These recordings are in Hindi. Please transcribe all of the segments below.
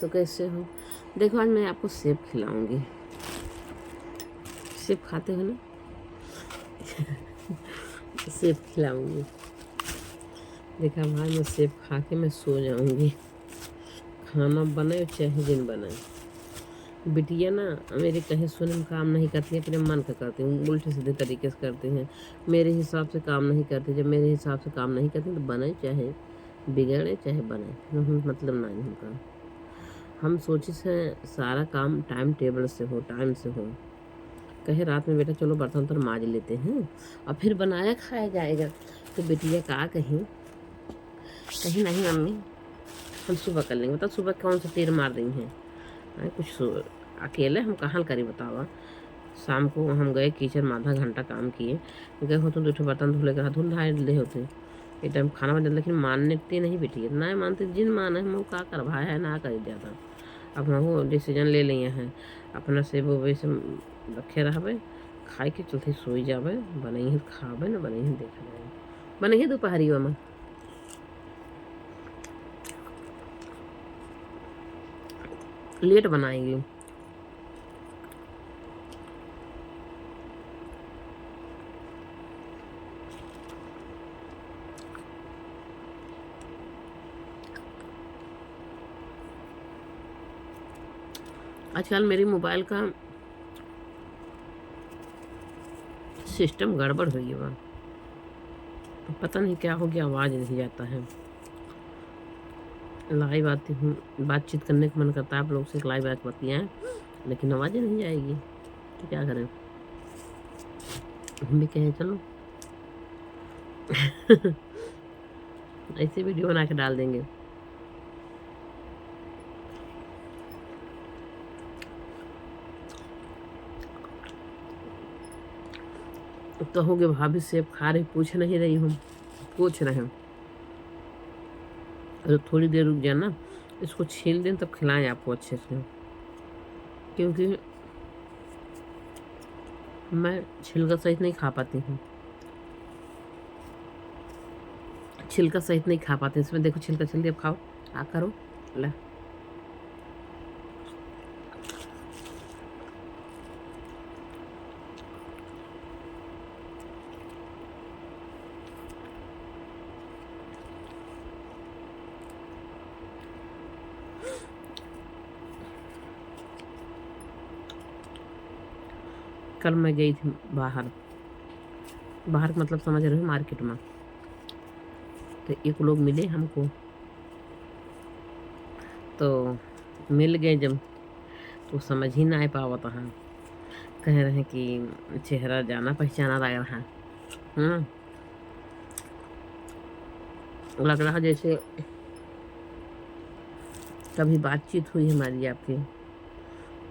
तो कैसे हो? देखो आज मैं आपको सेब खिलाऊंगी। सेब खाते हो ना? सेब खिलाऊंगी। देखा भाई, मैं सेब खा के मैं सो जाऊंगी। खाना बनाए चाहे दिन बनाए, बिटिया ना मेरी कहीं सुने में काम नहीं करती है, अपने मन का करती हूँ, उल्टे सीधे तरीके से करती हैं। मेरे हिसाब से काम नहीं करती। जब मेरे हिसाब से काम नहीं करती तो बने चाहे बिगड़े चाहे बने, मतलब नहीं हमका। हम सोचे से सारा काम टाइम टेबल से हो, टाइम से हो। कहे रात में बेटा चलो बर्तन तो माज लेते हैं और फिर बनाया खाया जाएगा। तो बेटिया का कहीं कहीं नहीं मम्मी, हम सुबह कर लेंगे। बताओ सुबह कौन सा तीर मार रही हैं? कुछ अकेले हम कहाँ करी बतावा। शाम को हम गए किचन में, आधा घंटा काम किए। गए होते तो दो बर्तन धुले कर धुल धाए ले होते। एक टाइम खाना बन जाता, लेकिन मानती नहीं बेटी, नहीं मानती। जिन मान है हम का कर भाई है ना कर जाता। अब हम डिसीजन ले लिए हैं अपना से वो वैसे रखे रहबे, खाए के चलते सोई जाबे। बनही खाबे ना बनही देख जाए। बनही दोपहरियो में लेट बनाएंगे। आजकल मेरी मोबाइल का सिस्टम गड़बड़ हुई है वहाँ, पता नहीं क्या हो गया, आवाज़ नहीं जाता है। लाइव आती हूँ, बातचीत करने का मन करता है आप लोग से, लाइव आके बतियाएं, लेकिन आवाज़ नहीं जाएगी तो क्या करें। हम भी कहें चलो ऐसे वीडियो बना के डाल देंगे। कहोगे भाभी सेब खा रही, पूछ नहीं रही हूँ, पूछ रहे हैं। तो थोड़ी देर रुक जाना, इसको छील दें तब खिलाएं आपको अच्छे से, क्योंकि मैं छिलका सहित नहीं खा पाती हूँ। छिलका सहित नहीं खा पाते इसमें, देखो छिलका जल्दी अब खाओ, आ करो ला। कल मैं गई थी बाहर, बाहर मतलब समझ रहे हो, मार्केट में। तो एक लोग मिले हमको, तो मिल गए जब, तो समझ ही ना आ पावत है। कह रहे हैं कि चेहरा जाना पहचाना लग रहा है। लग रहा जैसे कभी बातचीत हुई हमारी आपकी।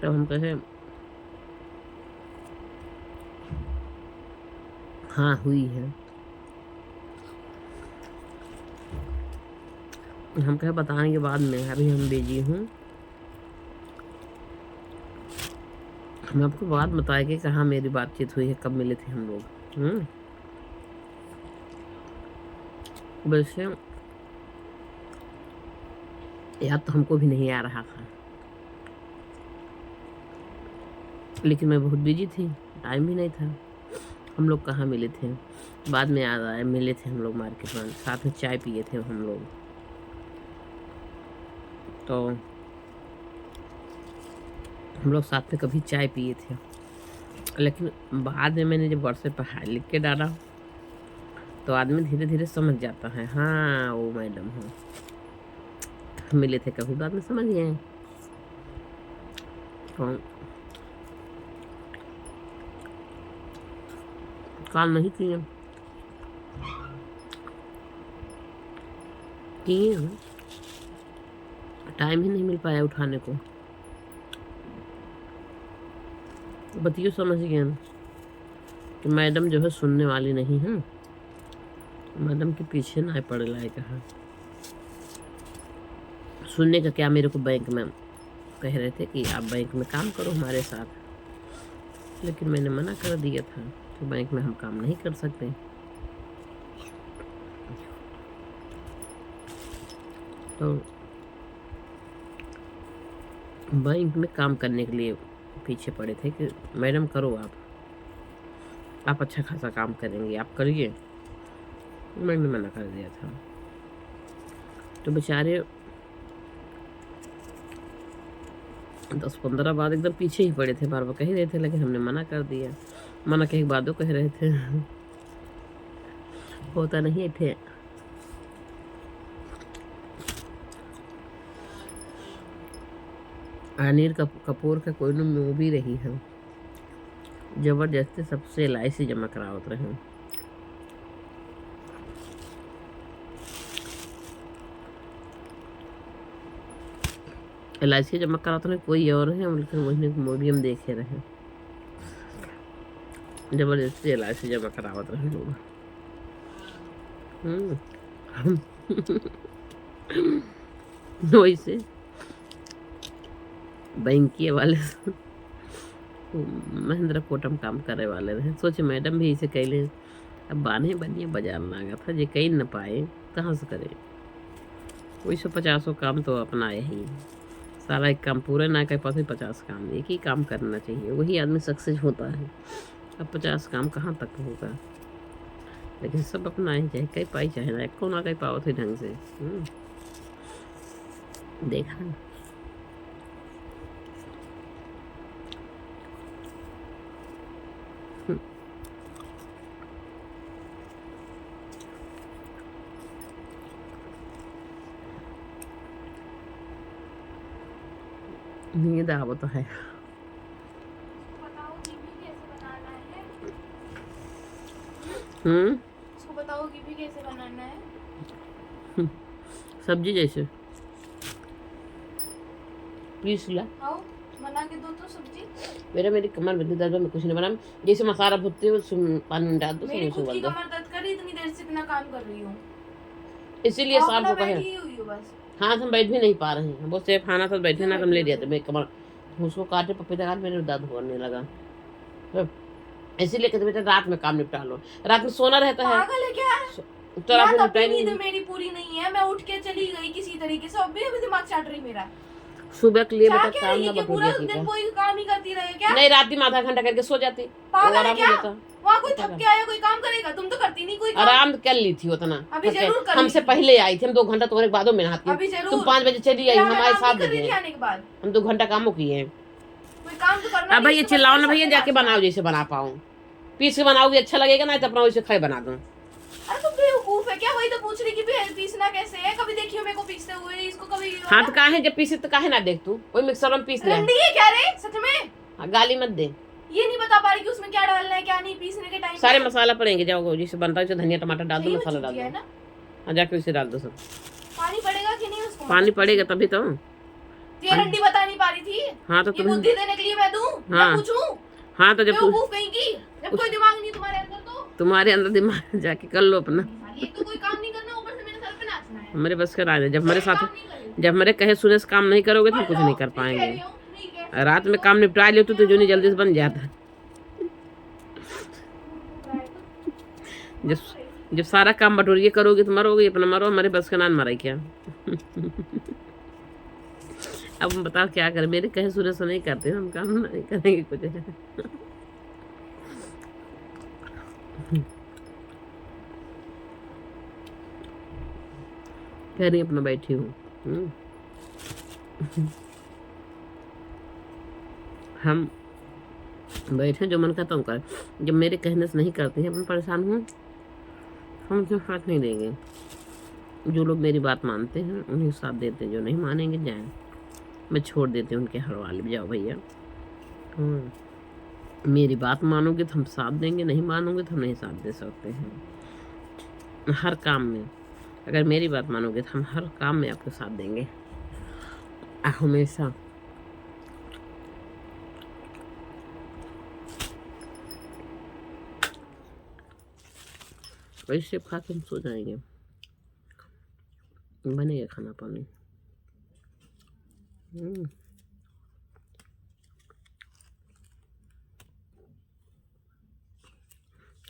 तब हम कहे हाँ हुई है। हम कहे बताएंगे बाद में, अभी हम बिजी हूँ। हम आपको बात बताएंगे कहाँ मेरी बातचीत हुई है, कब मिले थे हम लोग। वैसे याद तो हमको भी नहीं आ रहा था, लेकिन मैं बहुत बिजी थी, टाइम भी नहीं था। हम लोग कहाँ मिले थे, बाद में याद आया, मिले थे हम लोग मार्केट में, साथ में चाय पिए थे हम लोग। तो हम लोग साथ में कभी चाय पिए थे, लेकिन बाद में मैंने जब व्हाट्सएप पर हाई लिख के डाला तो आदमी धीरे धीरे समझ जाता है, हाँ वो मैडम है, मिले थे कभी, बाद में समझ गए। तो कॉल नहीं किए, किए टाइम ही नहीं मिल पाया उठाने को। बतियो समझ गए कि मैडम जो है सुनने वाली नहीं है, मैडम के पीछे ना पड़े लायक है। सुनने का क्या, मेरे को बैंक में कह रहे थे कि आप बैंक में काम करो हमारे साथ, लेकिन मैंने मना कर दिया था कि बैंक में हम काम नहीं कर सकते। तो बैंक में काम करने के लिए पीछे पड़े थे कि मैडम करो आप अच्छा खासा काम करेंगे, आप करिए। मैंने मना कर दिया था। तो बेचारे 10-15 बार एकदम पीछे ही पड़े थे, बार बार कह रहे थे, लेकिन हमने मना कर दिया। मना के एक बादो कह रहे थे होता नहीं थे। रणबीर कपूर का कोई मूवी रही है, जबरदस्ती सबसे LIC जमा करावत रहे। LIC जमा कराते रहे कोई और है, लेकिन वही मूवी हम देखे रहे, जबरदस्ती LIC जमा करावत रहे लोग। वैसे बैंकिए वाले महेंद्र कोटम काम करे वाले रहे। सोचे मैडम भी इसे कैले, अब बाने बनिए बाजार लागा था, जे कहीं न पाए कहाँ से करे। 150 काम तो अपना यही, सारा एक काम पूरा ना कर पाते, 50 काम एक ही काम करना चाहिए, वही आदमी सक्सेस होता है। अब 50 काम कहाँ तक होगा, लेकिन सब अपना ही चाहे कहीं पाई चाहे ना, को ना कहीं पाओ थे ढंग से। देखा नींद आवत है। उसको बताओगी भी कैसे बनाना है। सब्जी जैसे पीस ला, बना के दो तो सब्जी। मेरी कमर में दर्द में कुछ नहीं बना, जैसे मसाला भुनते हो पानी में डाल दो, मेरी खुद की कमर दर्द कर रही, इतनी देर से इतना काम कर रही हूँ, इसीलिए शाम को कहे। हाँ हम बैठ भी नहीं पा रहे हैं, वो सेफ खाना था बैठे ना, तुम ले लिया था मेरी कमर, उसको काटे पपीता काट मेरे दर्द होने लगा, इसीलिए कहते बेटा रात में काम निपटा लो, रात में सोना रहता है। पागल है क्या? तो रात में निपटाई नहीं। नींद मेरी पूरी नहीं है, मैं उठ के चली गई किसी तरीके से, अभी दिमाग चाट रही मेरा। सुबह के लिए बेटा काम ना पूरा दिन कोई काम ही करती रहे क्या? नहीं, रात में आधा घंटा करके सो जाती, पागल है क्या? वहाँ कोई थक के आया कोई काम करेगा, तुम तो करती नहीं कोई काम। आराम कर ली थी उतना, अभी जरूर कर हमसे पहले आई थी, हम 2 घंटा तुम्हारे बाद में नहाती, अभी जरूर तुम 5 बजे चली आई, हमारे साथ बजे आने के बाद हम 2 घंटा कामों किए हैं। कोई काम तो करना। अब भैया चिल्लाओ ना भैया, जाके बनाओ जैसे बना पाऊँ, पीस के बनाओगे अच्छा लगेगा ना, तो अपना वैसे खाए बना दूं। अरे तुम बेवकूफ है क्या? वही तो पूछ रही कि पीसना कैसे है, कभी देखी हो मेरे को पीसते हुए, इसको कभी। हाँ तो काहे जब पीसे तो काहे ना देख तू, वही मिक्सर में पीस ले। रंडी है क्या रे सच में? गाली मत दे, ये नहीं बता पा रही कि उसमें क्या डालना है क्या नहीं, पीसने के टाइम सारे मसाला पड़ेंगे, जाओ जैसे बनता है धनिया टमाटर डाल दो, मसाला डाल दो, हाँ जाके उसे डाल दो सब। पानी पड़ेगा कि नहीं उसको? पानी पड़ेगा तभी तो। ये रंडी बता नहीं पा रही थी। हाँ तो तुम बुद्धि देने के लिए मैं दूं? हाँ पूछूं? हाँ तो जब कोई दिमाग नहीं तुम्हारे अंदर, तो तुम्हारे अंदर दिमाग जाके कर लो अपना। एक तो कोई काम नहीं करना, ऊपर से मेरे सर पे नाचना है। हमारे बस का राज है, जब हमारे साथ जब हमारे कहे सुने से काम नहीं करोगे तो कुछ नहीं कर पाएंगे। रात में काम निपटा लियो तो जो नहीं जल्दी से बन जाता। जब सारा काम बटोरिए करोगे तो मरोगे, अपना मरो, हमारे बस का नाम मरा क्या। अब हम बताओ क्या करें, मेरे कहे सुने से नहीं करते, हम काम नहीं करेंगे कुछ। कह रही अपना बैठी हूँ। हम बैठे जो मन करता हूँ कर, जब मेरे कहने से नहीं करते हैं, अपन परेशान हूँ, हम क्यों हाथ नहीं देंगे। जो लोग मेरी बात मानते हैं उन्हें साथ देते हैं, जो नहीं मानेंगे जाए, मैं छोड़ देती हूँ उनके हर वाले, जाओ भैया। मेरी बात मानोगे तो हम साथ देंगे, नहीं मानोगे तो हम नहीं साथ दे सकते हैं। हर काम में अगर मेरी बात मानोगे तो हम हर काम में आपके साथ देंगे हमेशा। वैसे खा के हम सो जाएंगे, बनेगा खाना पानी।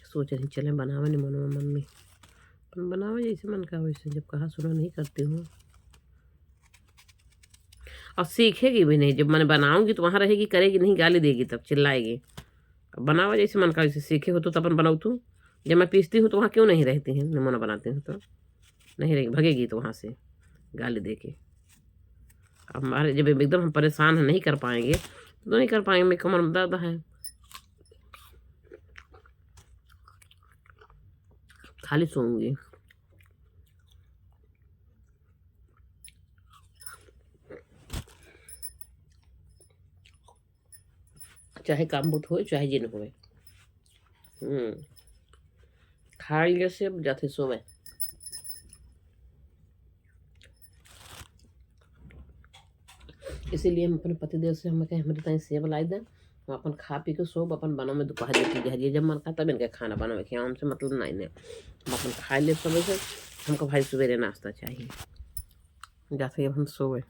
सोच रही चले बनावे नहीं मनो मन में, बनावे जैसे मन का वैसे, जब कहा सुनो नहीं करती हूँ। और सीखेगी भी नहीं। जब मैंने बनाऊंगी तो वहाँ रहेगी, करेगी नहीं, गाली देगी, तब चिल्लाएगी। अब बनावा जैसे मन का, जैसे सीखे हो तो अपन बनाओ तू। जब मैं पीसती हूँ तो वहाँ क्यों नहीं रहती है, नमूना बनाती हूँ तो नहीं रहेगी, भगेगी तो वहाँ से गाली दे के। अब हमारे जब एकदम हम परेशान हैं, नहीं कर पाएंगे तो नहीं कर पाएंगे। मेरी कमर में दर्द है, खाली सोऊंगी। चाहे काम बुत हो चाहे जिन होए, खा लिया से अब जाते सोवे। इसीलिए हम अपने पतिदेव से हम कहे हमारे ताई सेब लाई दें, हम अपन खा पी के सोब, अपन बनाओ में दोपहर देती जहरिए जब मन का तब इनके खाना बनावे के हमसे मतलब नहीं ने, हम अपन खा ले सब से। हमको भाई सवेरे नाश्ता चाहिए, जाते अब हम सोए।